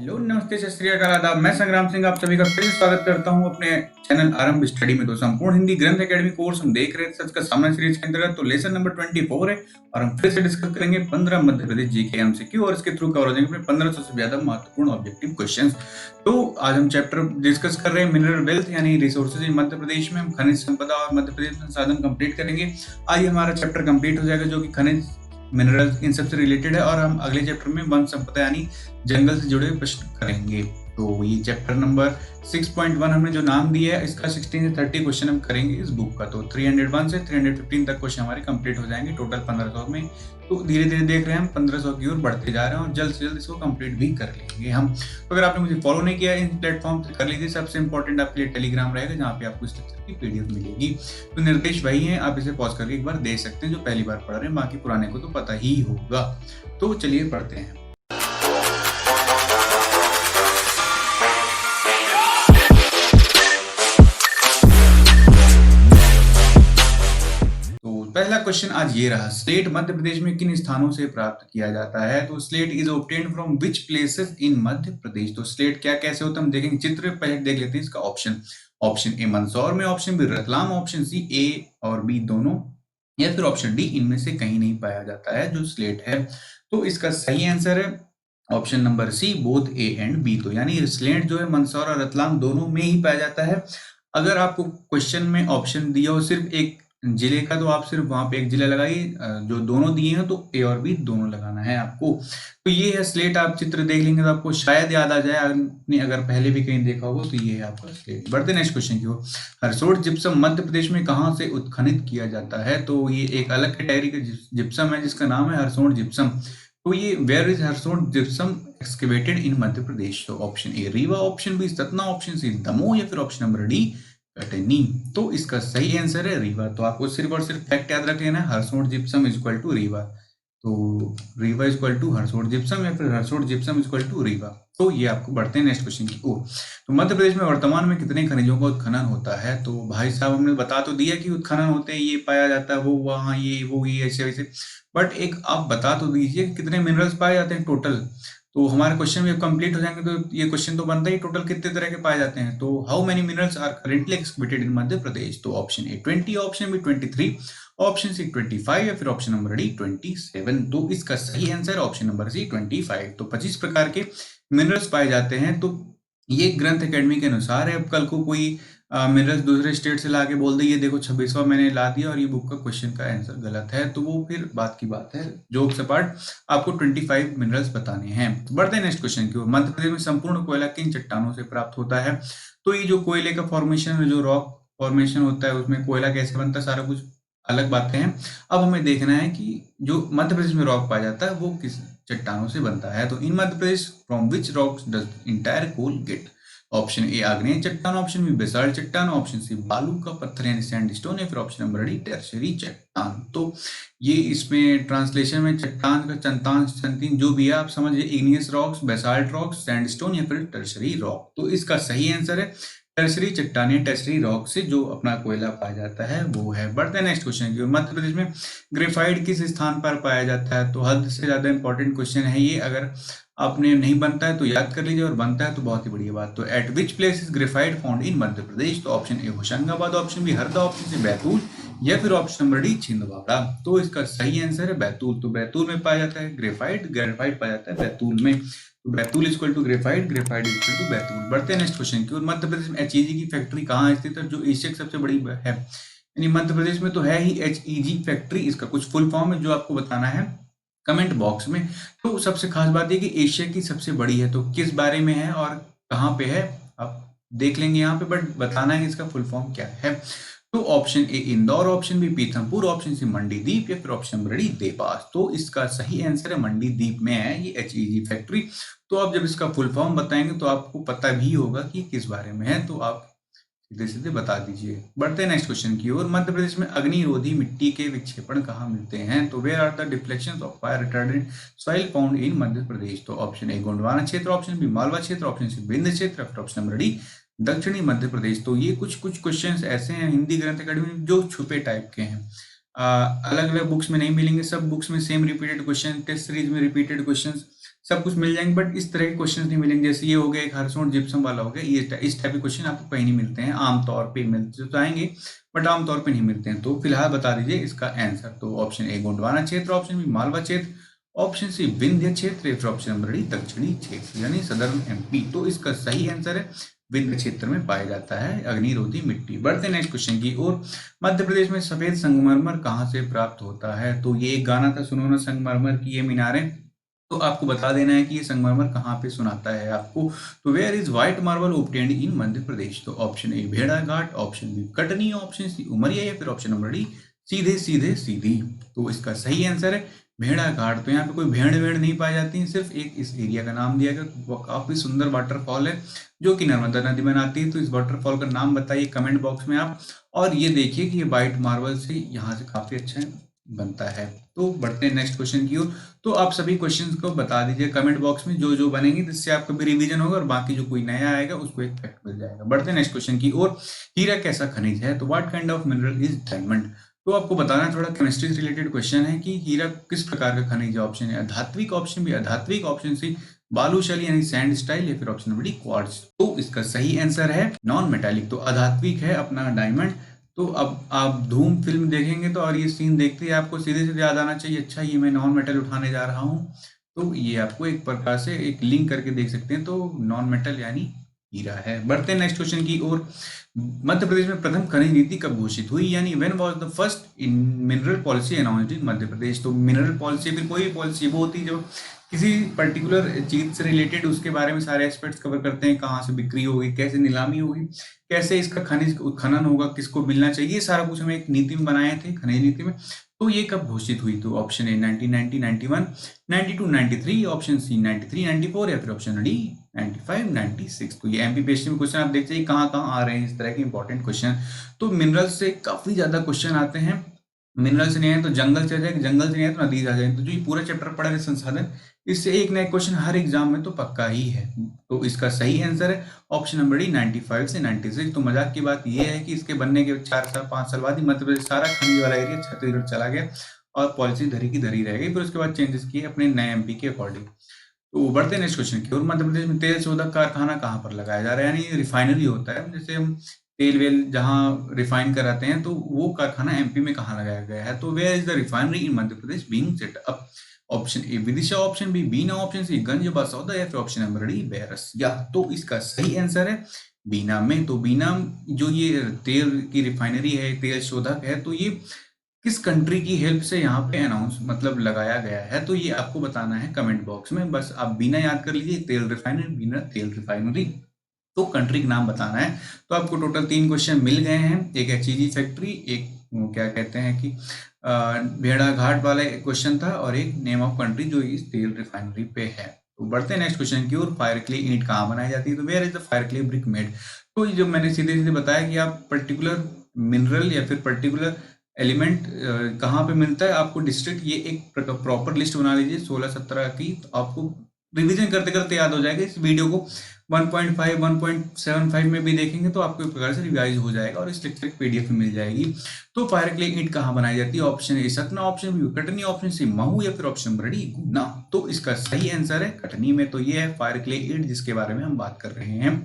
Hello, नमस्ते, सत श्री अकाल, आदाब। मैं संग्राम सिंह आप सभी का फिर से स्वागत करता हूं अपने चैनल आरंभ स्टडी में। तो संपूर्ण हिंदी ग्रंथ एकेडमी कोर्स हम देख रहे थे सच का सामना सीरीज के अंतर्गत। तो लेसन नंबर 24 है और हम फिर से डिस्कस करेंगे 15 मध्य प्रदेश जीके एमसीक्यू और इसके थ्रू कवर हो जाएंगे 1500 से ज्यादा महत्वपूर्ण ऑब्जेक्टिव क्वेश्चंस। तो आज हम चैप्टर डिस्कस कर रहे हैं मिनरल वेल्थ यानी रिसोर्सेज इन मध्य प्रदेश में। हम खनिज संपदा और मध्य प्रदेश संसाधन कंप्लीट करेंगे। आज हमारा चैप्टर कंप्लीट हो जाएगा जो कि खनिज मिनरल्स इन सबसे रिलेटेड है और हम अगले चैप्टर में वन संपदा यानी जंगल से जुड़े प्रश्न करेंगे। तो ये चैप्टर नंबर 6.1 हमने जो नाम दिया है इसका 16 से 30 क्वेश्चन हम करेंगे इस बुक का। तो 301 से 315 तक क्वेश्चन हमारे कंप्लीट हो जाएंगे टोटल 1500 में। तो धीरे धीरे देख रहे हैं हम 1500 की ओर बढ़ते जा रहे हैं और जल्द से जल्द इसको कंप्लीट भी कर लेंगे हम। तो अगर आपने मुझे फॉलो नहीं किया इन प्लेटफॉर्म से कर लीजिए। सबसे इंपॉर्टेंट आपके लिए टेलीग्राम रहेगा जहाँ पे आपको इस लेक्चर की पीडीएफ मिलेगी। तो निर्देश वही है, आप इसे पॉज करके एक बार देख सकते हैं जो पहली बार पढ़ रहे हैं, बाकी पुराने को तो पता ही होगा। तो चलिए पढ़ते हैं। पहला क्वेश्चन आज ये रहा, स्लेट मध्य प्रदेश में किन स्थानों से प्राप्त किया जाता है? तो slate is obtained from which places in Madhya Pradesh. तो स्लेट क्या कैसे होता है हम देखेंगे चित्र पहले देख लेते हैं इसका ऑप्शन ए मंदसौर में, option B Ratlam, option C A और बी दोनों, या फिर ऑप्शन डी इनमें से कहीं नहीं पाया जाता है जो स्लेट है। तो इसका सही आंसर है option number C both A and B. तो यानी स्लेट जो है मंदसौर और रतलाम दोनों में ही पाया जाता है। अगर आपको क्वेश्चन में ऑप्शन दिया हो सिर्फ एक जिले का तो आप सिर्फ वहां पे एक जिला लगाइए, जो दोनों दिए हैं तो ए और बी दोनों लगाना है आपको। तो ये है स्लेट, आप चित्र देख लेंगे तो आपको शायद याद आ जाए, आपने अगर पहले भी कहीं देखा होगा। तो ये है आपका स्लेट। बढ़ते नेक्स्ट क्वेश्चन की ओर। हरसोट जिप्सम मध्य प्रदेश में कहां से उत्खनित किया जाता है? तो ये एक अलग कैटेगरी का जिप्सम है जिसका नाम है हरसोट जिप्सम। तो ये where is Harsot gypsum excavated in Madhya Pradesh? तो option A Rewa, option B Satna, option C Damoh, या फिर ऑप्शन नंबर डी कटनी। तो इसका सही आंसर है रीवा। तो आपको सिर्फ और सिर्फ फैक्ट याद रख लेना, Harsot gypsum is equal to Rewa. तो Rewa is equal to Harsot gypsum या फिर Harsot gypsum is equal to Rewa. तो ये आपको बढ़ते हैं नेक्स्ट क्वेश्चन की ओर। तो मध्य प्रदेश में वर्तमान में कितने खनिजों का उत्खनन होता है? तो भाई साहब हमने बता तो दिया कि उत्खनन होते हैं, ये पाया जाता है, वो वहाँ, ये वो ये ऐसे वैसे, बट एक आप बता तो दीजिए कितने मिनरल्स पाए जाते हैं टोटल। तो हमारे क्वेश्चन भी कंप्लीट हो जाएंगे तो ये क्वेश्चन तो बनता ही टोटल कितने तरह के पाए जाते हैं। तो how many minerals are currently excavated in Madhya Pradesh? तो option A 20, option B 23, option C 25 या फिर ऑप्शन नंबर डी 27। तो इसका सही आंसर ऑप्शन नंबर सी 25। तो 25 प्रकार के मिनरल्स पाए जाते हैं। तो ये ग्रंथ एकेडमी के अनुसार है। अब कल को कोई मिनरल्स दूसरे स्टेट से लाके बोल दे ये देखो 26वां मैंने ला दिया और ये बुक का क्वेश्चन का आंसर गलत है, तो वो फिर बात की बात है। जोक से पार्ट आपको 25 मिनरल्स बताने हैं। तो बढ़ते हैं नेक्स्ट क्वेश्चन की ओर। मध्य प्रदेश में संपूर्ण कोयला किन चट्टानों से प्राप्त होता है? तो ये जो कोयले का फॉर्मेशन, जो रॉक फॉर्मेशन होता है उसमें कोयला कैसे बनता है सारा कुछ अलग बातें हैं। अब हमें देखना है कि जो मध्य प्रदेश में रॉक पाया जाता है वो किस चट्टानों से बनता है। तो in Madhya Pradesh from which rocks does entire coal get? Option A आग्नेय चट्टान, ऑप्शन बी बेसाल्ट चट्टान, ऑप्शन सी बालू का पत्थर यानी सैंडस्टोन, या फिर ऑप्शन नंबर डी टर्शियरी चट्टान। तो ये इसमें ट्रांसलेशन में चट्टान का चंतान चंतीन जो भी है आप समझिए, igneous rocks, basalt rocks, sandstone या फिर टर्शियरी रॉक। तो इसका सही आंसर है टर्शियरी चट्टान या टर्शियरी रॉक से जो अपना कोयला पाया जाता है वो है। बढ़ते हैं नेक्स्ट क्वेश्चन की ओर। मध्य प्रदेश में ग्रेफाइट किस स्थान पर पाया जाता है? तो हद से ज्यादा इंपॉर्टेंट क्वेश्चन है ये। अगर आपने नहीं बनता है तो याद कर लीजिए और बनता है तो बहुत ही बढ़िया बात। तो at which place is graphite found in Madhya Pradesh? तो option A Hoshangabad, option B Harda, option C Betul, या फिर ऑप्शन नंबर डी छिंदवाड़ा। तो इसका सही आंसर है बैतूल। तो बैतूल में पाया जाता है ग्रेफाइट पाया जाता है बैतूल में। तो Betul is equal to graphite, graphite is equal to Betul. बढ़ते हैं नेक्स्ट क्वेश्चन की ओर। मध्य प्रदेश में एचईजी की फैक्ट्री कहाँ स्थित है जो एशिया की सबसे बड़ी है? यानी मध्य प्रदेश में तो है ही एचईजी फैक्ट्री, इसका कुछ फुल फॉर्म है जो आपको बताना है कमेंट बॉक्स में। तो सबसे खास बात है कि एशिया की सबसे बड़ी है, तो किस बारे में है और कहाँ पे है आप देख लेंगे यहाँ पे, बट बताना है इसका फुल फॉर्म क्या है। तो option A Indore, option B Pithampur, option C Mandideep, या फिर ऑप्शन नंबर डी देवास। तो इसका सही आंसर है मंडीदीप में है ये एचईजी फैक्ट्री। तो आप जब इसका फुल फॉर्म बताएंगे तो आपको पता भी होगा कि किस बारे में है, तो आप सीधे सीधे बता दीजिए। बढ़ते हैं नेक्स्ट क्वेश्चन की ओर। मध्य प्रदेश में अग्निरोधी मिट्टी के विक्षेपण कहाँ मिलते हैं? तो where are the deflections of fire retardant soil found in Madhya Pradesh? तो ऑप्शन ए गोंडवाना क्षेत्र, ऑप्शन बी मालवा क्षेत्र, ऑप्शन सी विंध्य क्षेत्र, फिर ऑप्शन नंबर डी दक्षिणी मध्य प्रदेश। तो ये कुछ क्वेश्चंस ऐसे हैं हिंदी ग्रंथ एकेडमी जो छुपे टाइप के हैं, अलग अलग बुक्स में नहीं मिलेंगे। सब बुक्स में same repeated question, test series में रिपीटेड क्वेश्चन सब कुछ मिल जाएंगे, बट इस तरह के क्वेश्चन नहीं मिलेंगे। जैसे ये हो गया एक हरसोन जिप्सम वाला हो गया, ये इस टाइप के क्वेश्चन आपको कहीं नहीं मिलते हैं, आमतौर पे मिलते तो आएंगे बट आमतौर पे नहीं मिलते हैं। तो फिलहाल बता दीजिए इसका आंसर। तो ऑप्शन ए गोंडवाना क्षेत्र, ऑप्शन बी मालवा क्षेत्र, ऑप्शन सी विंध्य क्षेत्र, फिर ऑप्शन नंबर डी दक्षिणी क्षेत्र यानी सदर्न एमपी। तो इसका सही आंसर है विंध्य क्षेत्र में पाया जाता है अग्निरोधी मिट्टी। बढ़ते नेक्स्ट क्वेश्चन की ओर। मध्य प्रदेश में सफेद संगमरमर कहाँ से प्राप्त होता है? तो ये एक गाना था सुनो ना संगमरमर की ये मीनारें, तो आपको बता देना है कि ये संगमरमर कहाँ पे सुनाता है आपको। तो where is white marble obtained in Madhya Pradesh? तो ऑप्शन ए भेड़ा घाट, option B Katni, option C Umaria या फिर ऑप्शन नंबर डी सीधे सीधे सीधी। तो इसका सही आंसर है भेड़ा घाट। तो यहाँ पे कोई भेड़ वेड़ नहीं पाई जाती है, सिर्फ एक इस एरिया का नाम दिया गया। काफी सुंदर वाटरफॉल है जो कि नर्मदा नदी में आती है। तो इस वाटरफॉल का नाम बताइए कमेंट बॉक्स में आप, और ये देखिए कि ये व्हाइट मार्बल से यहाँ से काफी अच्छा बनता है। तो बढ़ते हैं नेक्स्ट क्वेश्चन की ओर। तो आप सभी क्वेश्चंस को बता दीजिए कमेंट बॉक्स में जो जो बनेंगे, जिससे आपका भी रिवीजन होगा और बाकी जो कोई नया आएगा उसको एक फैक्ट मिल जाएगा। बढ़ते हैं नेक्स्ट क्वेश्चन की ओर। हीरा कैसा खनिज है? तो what kind of mineral is diamond? तो आपको बताना है, थोड़ा केमिस्ट्री से रिलेटेड क्वेश्चन है कि हीरा किस प्रकार का खनिज है। ऑप्शन है अधात्विक, ऑप्शन बी अधात्विक, ऑप्शन सी बालूशाली यानी सैंड स्टाइल, या फिर ऑप्शन नंबर डी क्वार्ट्ज। तो इसका सही आंसर है नॉन मेटालिक। तो अधात्विक है अपना डायमंड। तो अब आप धूम फिल्म देखेंगे तो और ये सीन देखते ही आपको सीधे सीधे याद आना चाहिए, अच्छा ये मैं नॉन मेटल उठाने जा रहा हूँ। तो ये आपको एक प्रकार से एक लिंक करके देख सकते हैं। तो नॉन मेटल यानी हीरा है। बढ़ते हैं नेक्स्ट क्वेश्चन की ओर। मध्य प्रदेश में प्रथम खनिज नीति कब घोषित हुई, यानी when was the first in mineral policy announced in Madhya Pradesh? तो मिनरल पॉलिसी फिर कोई पॉलिसी वो होती है जो किसी पर्टिकुलर चीज से रिलेटेड उसके बारे में सारे एस्पेक्ट्स कवर करते हैं, कहाँ से बिक्री होगी, कैसे नीलामी होगी, कैसे इसका खनिज उत्खनन होगा, किसको मिलना चाहिए, ये सारा कुछ हमें एक नीति में बनाए थे खनिज नीति में। तो ये कब घोषित हुई? तो ऑप्शन ए 1990, 91, 92, 93, ऑप्शन सी 93, 94 या फिर ऑप्शन डी 95, 96। तो ये एमपीपीएससी में क्वेश्चन आप देखते हैं कहाँ कहाँ आ रहे हैं इस तरह के इंपॉर्टेंट क्वेश्चन। तो मिनरल से काफी ज्यादा क्वेश्चन आते हैं। मिनरल से नहीं है तो जंगल से आ जाए, जंगल से नहीं है तो नदी से आ जाए। तो जो ये पूरा चैप्टर पढ़ा है संसाधन, इससे एक नया क्वेश्चन हर एग्जाम में तो पक्का ही है। तो इसका सही आंसर है ऑप्शन नंबर डी 95 से 96। तो मजाक की बात यह है कि इसके बनने के 4 साल 5 साल बाद ही मध्य प्रदेश सारा खनिज वाला एरिया छत्तीसगढ़ चला गया और पॉलिसी धरी की धरी रह गई। फिर उसके बाद चेंजेस किए अपने नए एमपी के अकॉर्डिंग। तो बढ़ते हैं नेक्स्ट क्वेश्चन की ओर। मध्य प्रदेश में तेल शोधक कारखाना कहाँ पर लगाया जा रहा है, यानी रिफाइनरी होता है, जैसे हम तेल वेल जहाँ रिफाइन कराते हैं, तो वो कारखाना एमपी में कहाँ लगाया गया है? तो where is the refinery in Madhya Pradesh being set up? Option A Vidisha, option B Bina, option C Ganj Basoda या फिर ऑप्शन नंबर डी बैरसिया। तो इसका सही आंसर है बीना में। तो बीना जो ये तेल की रिफाइनरी है, तेल शोधक है, तो ये किस कंट्री की हेल्प से यहाँ पे अनाउंस मतलब लगाया गया है? तो ये आपको बताना है कमेंट बॉक्स में। बस आप बीना याद कर लीजिए, तेल रिफाइनरी, बीना तेल रिफाइनरी, तो कंट्री का नाम बताना है। तो आपको टोटल 3 क्वेश्चन मिल गए हैं। एक एचईजी फैक्ट्री, एक क्या कहते हैं कि भेड़ा घाट वाला क्वेश्चन था, और एक नेम ऑफ कंट्री जो इस तेल रिफाइनरी पे है। तो बढ़ते हैं नेक्स्ट क्वेश्चन की ओर। फायर क्ले ईंट कहाँ बनाई जाती है? तो where is the fire clay brick made? तो जो मैंने सीधे सीधे बताया कि आप पर्टिकुलर मिनरल या फिर पर्टिकुलर एलिमेंट कहाँ पे मिलता है, आपको डिस्ट्रिक्ट ये एक प्रॉपर लिस्ट बना लीजिए 16-17 की। तो आपको रिवीजन करते करते याद हो जाएगा। इस वीडियो को 1.5 1.75 में भी देखेंगे तो आपको एक प्रकार से रिवाइज हो जाएगा और इस लेक्चर की पीडीएफ मिल जाएगी। तो फायर क्ले ईंट कहाँ बनाई जाती है? Option A Satna, option B Katni, option C Mhow या फिर ऑप्शन नंबर डी गुना। तो इसका सही आंसर है कटनी में। तो ये है फायर क्ले ईंट जिसके बारे में हम बात कर रहे हैं।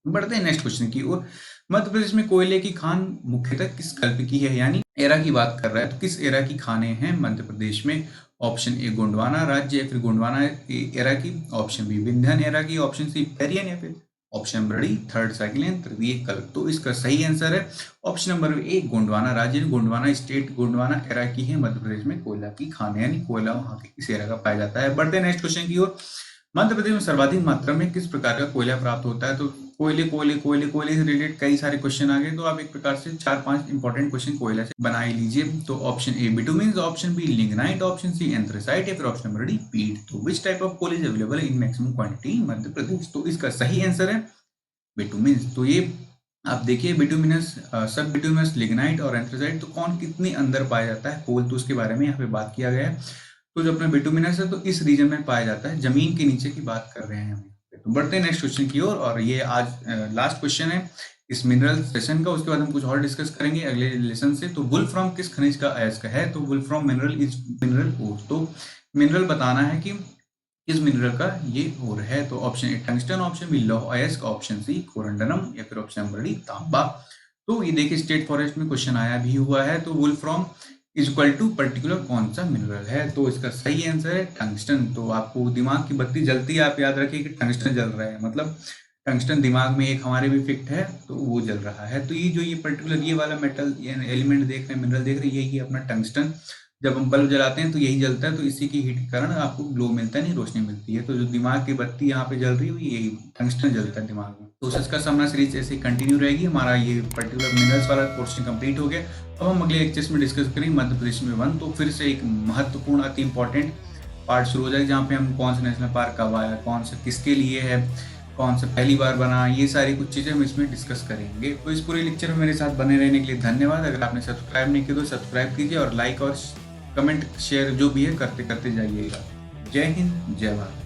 बढ़ते हैं नेक्स्ट क्वेश्चन की ओर। मध्य प्रदेश में कोयले की खान मुख्यतः किस कल्प की है, यानी एरा की बात कर रहा है, तो किस एरा की खाने हैं मध्य प्रदेश में? ऑप्शन ए गोंडवाना राज्य या फिर गोंडवाना एरा की, ऑप्शन बी विंध्यन एरा की, ऑप्शन सी पेरियन या फिर ऑप्शन नंबर डी थर्ड साइक्लियन तृतीय कल्प। तो इसका सही आंसर है ऑप्शन नंबर ए गोंडवाना राज्य, गोंडवाना स्टेट, गोंडवाना एरा की है मध्य प्रदेश में कोयला की खाने, यानी कोयला वहां के इस एरा का पाया जाता है। बढ़ते हैं नेक्स्ट क्वेश्चन की ओर। मध्य प्रदेश में सर्वाधिक मात्रा में किस प्रकार का कोयला प्राप्त होता है? तो कोयले कोयले कोयले कोयले से रिलेटेड कई सारे क्वेश्चन आ गए, तो आप एक प्रकार से 4-5 इंपॉर्टेंट क्वेश्चन कोयला से बना ही लीजिए। तो option A bitumen, option B lignite, option C anthracite या फिर ऑप्शन नंबर डी पीट। तो which type of coal is available in maximum quantity in Madhya Pradesh? तो इसका सही आंसर है बिटुमिन। तो ये आप देखिए बिटुमिनस, सब बिटुमिनस, लिग्नाइट और एंथ्रेसाइट, तो कौन कितने अंदर पाया जाता है कोल, तो उसके बारे में यहाँ पे बात किया गया है। तो जो अपना बिटुमिनस है तो इस रीजन में पाया जाता है, जमीन के नीचे की बात कर रहे हैं हम। तो बढ़ते हैं नेक्स्ट क्वेश्चन की ओर, और ये आज लास्ट क्वेश्चन है इस मिनरल सेशन का। उसके बाद हम कुछ और डिस्कस करेंगे अगले लेसन से। तो वुल्फ्राम किस खनिज का अयस्क है? तो wolfram mineral is mineral ore. तो मिनरल बताना है कि किस मिनरल का ये ओर है? तो option A tungsten, option B लौह अयस्क, ऑप्शन सी कोरंडनम या फिर ऑप्शन नंबर डी तांबा। तो ये देखिए स्टेट फॉरेस्ट में क्वेश्चन आया भी हुआ है। तो वुल्फ्रॉम इज इक्वल टू पर्टिकुलर कौन सा मिनरल है? तो इसका सही आंसर है टंगस्टन। तो आपको दिमाग की बत्ती जलती है, आप याद रखिए कि टंगस्टन जल रहा है, मतलब टंगस्टन दिमाग में एक हमारे भी फिक्ट है तो वो जल रहा है। तो ये जो ये पर्टिकुलर ये वाला मेटल एलिमेंट देख रहे हैं, मिनरल देख रहे हैं, यही अपना टंगस्टन। जब हम बल्ब जलाते हैं तो यही जलता है, तो इसी की हीट के कारण आपको ग्लो मिलता है, नहीं रोशनी मिलती है। तो जो दिमाग की बत्ती यहाँ पे जल रही है यही टंगस्टन जलता है दिमाग में। तो सच का सामना सीरीज ऐसे कंटिन्यू रहेगी। हमारा ये पर्टिकुलर मिनरल्स वाला पोर्शन कंप्लीट हो गया। अब हम अगले लेक्चर्स में डिस्कस करेंगे मध्य प्रदेश में वन। तो फिर से एक महत्वपूर्ण अति इंपॉर्टेंट पार्ट शुरू हो जाएगा, जहाँ पे हम कौन सा नेशनल पार्क कब आया, कौन सा किसके लिए है, कौन सा पहली बार बना, ये सारी कुछ चीज़ें हम इसमें डिस्कस करेंगे। तो इस पूरे लेक्चर में मेरे साथ बने रहने के लिए धन्यवाद। अगर आपने सब्सक्राइब नहीं किया तो सब्सक्राइब कीजिए और लाइक और कमेंट शेयर जो भी है करते करते जाइएगा। जय हिंद, जय भारत।